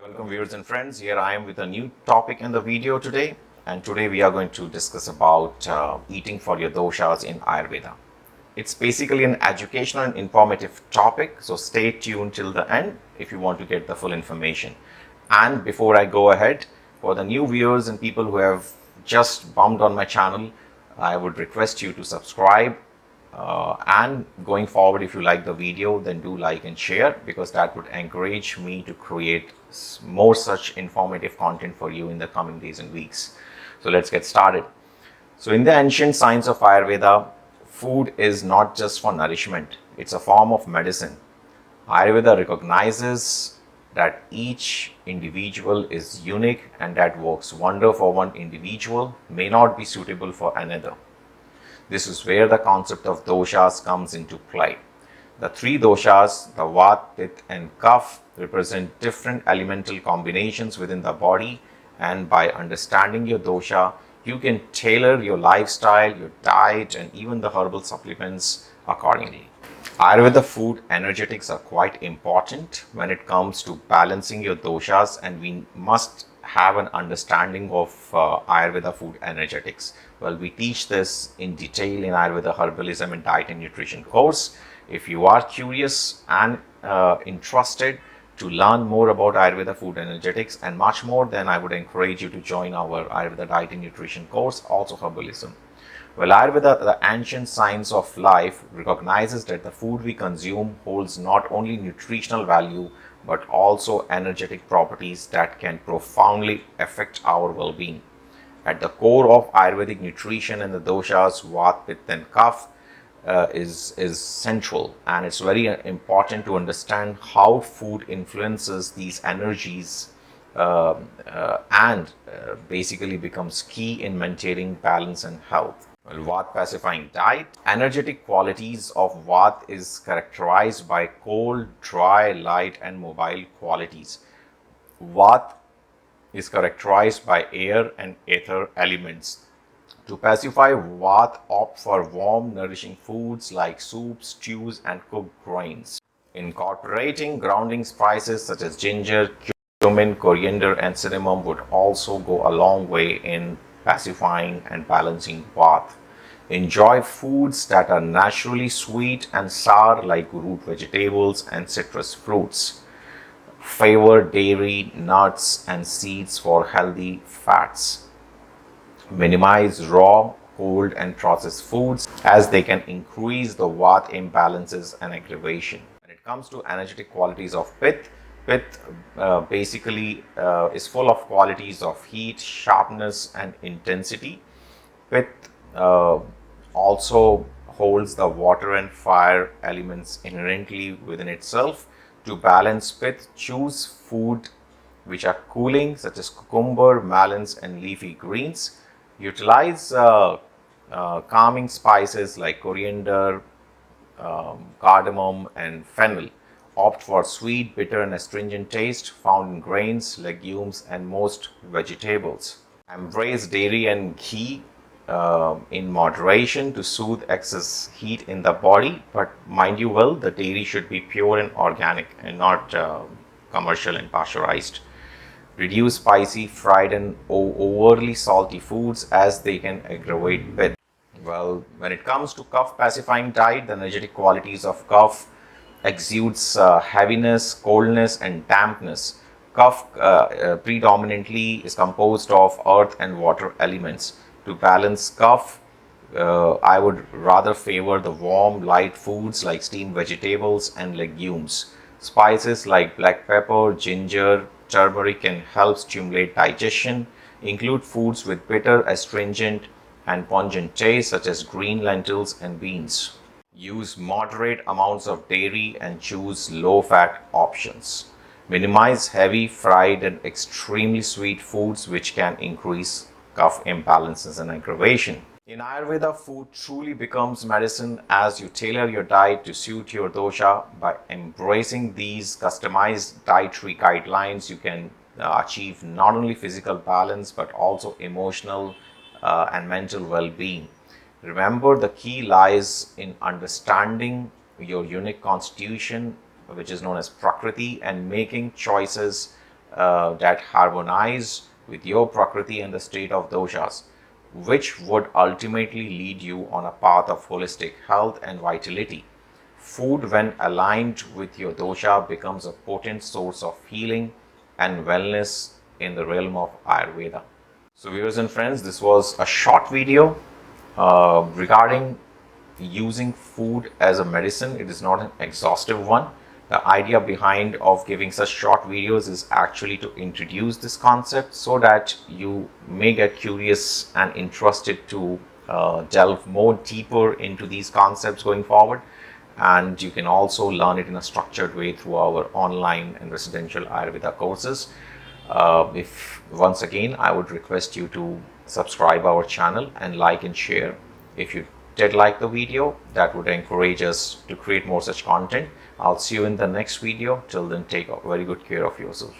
Welcome viewers and friends. Here I am with a new topic in the video today, and today we are going to discuss about eating for your doshas in Ayurveda. It's basically an educational and informative topic, so stay tuned till the end if you want to get the full information. And before I go ahead, for the new viewers and people who have just bumped on my channel, I would request you to subscribe. And going forward, if you like the video, then do like and share, because that would encourage me to create more such informative content for you in the coming days and weeks. So let's get started. So in the ancient science of Ayurveda, food is not just for nourishment, it's a form of medicine. Ayurveda recognizes that each individual is unique, and that works wonder for one individual may not be suitable for another. This is where the concept of doshas comes into play. The three doshas, the Vata, Pitta and Kapha, represent different elemental combinations within the body, and by understanding your dosha, you can tailor your lifestyle, your diet and even the herbal supplements accordingly. Ayurveda food energetics are quite important when it comes to balancing your doshas, and we must have an understanding of Ayurveda food energetics. Well, we teach this in detail in Ayurveda Herbalism and Diet and Nutrition course. If you are curious and interested to learn more about Ayurveda food energetics and much more, then I would encourage you to join our Ayurveda Diet and Nutrition course, also Herbalism. Well, Ayurveda, the ancient science of life, recognizes that the food we consume holds not only nutritional value but also energetic properties that can profoundly affect our well-being. At the core of Ayurvedic nutrition and the doshas, Vata, Pitta and Kapha is central, and it's very important to understand how food influences these energies and basically becomes key in maintaining balance and health. Well, Vata pacifying diet. Energetic qualities of Vata is characterized by cold, dry, light and mobile qualities. Vata is characterized by air and ether elements. To pacify Vata, opt for warm, nourishing foods like soups, stews and cooked grains. Incorporating grounding spices such as ginger, cumin, coriander and cinnamon would also go a long way in pacifying and balancing Vata. Enjoy foods that are naturally sweet and sour like root vegetables and citrus fruits. Favor dairy, nuts and seeds for healthy fats. Minimize raw, cold and processed foods, as they can increase the Vata imbalances and aggravation. When it comes to energetic qualities of Pitta, Pitta basically is full of qualities of heat, sharpness and intensity. Pitta also holds the water and fire elements inherently within itself. To balance Pitta, choose food which are cooling, such as cucumber, melons and leafy greens. Utilize calming spices like coriander, cardamom and fennel. Opt for sweet, bitter and astringent taste found in grains, legumes and most vegetables. Embrace dairy and ghee in moderation to soothe excess heat in the body, but mind you well, the dairy should be pure and organic and not commercial and pasteurized. Reduce spicy, fried and overly salty foods, as they can aggravate Pitta. Well, when it comes to Kapha pacifying diet, the energetic qualities of Kapha exudes heaviness, coldness and dampness. Kapha predominantly is composed of earth and water elements. To balance Kapha, I would rather favor the warm, light foods like steamed vegetables and legumes. Spices like black pepper, ginger, turmeric can help stimulate digestion. Include foods with bitter, astringent and pungent taste, such as green lentils and beans. Use moderate amounts of dairy and choose low-fat options. Minimize heavy, fried and extremely sweet foods, which can increase Kapha imbalances and aggravation. In Ayurveda, food truly becomes medicine as you tailor your diet to suit your dosha. By embracing these customized dietary guidelines, you can achieve not only physical balance but also emotional and mental well-being. Remember, the key lies in understanding your unique constitution, which is known as Prakriti, and making choices that harmonize with your Prakriti and the state of doshas, which would ultimately lead you on a path of holistic health and vitality. Food, when aligned with your dosha, becomes a potent source of healing and wellness in the realm of Ayurveda. So, viewers and friends, this was a short video regarding using food as a medicine. It is not an exhaustive one. The idea behind of giving such short videos is actually to introduce this concept so that you may get curious and interested to delve more deeper into these concepts going forward. And you can also learn it in a structured way through our online and residential Ayurveda courses. If once again, I would request you to subscribe our channel and like and share. If you did like the video, that would encourage us to create more such content. I'll see you in the next video. Till then, take very good care of yourself.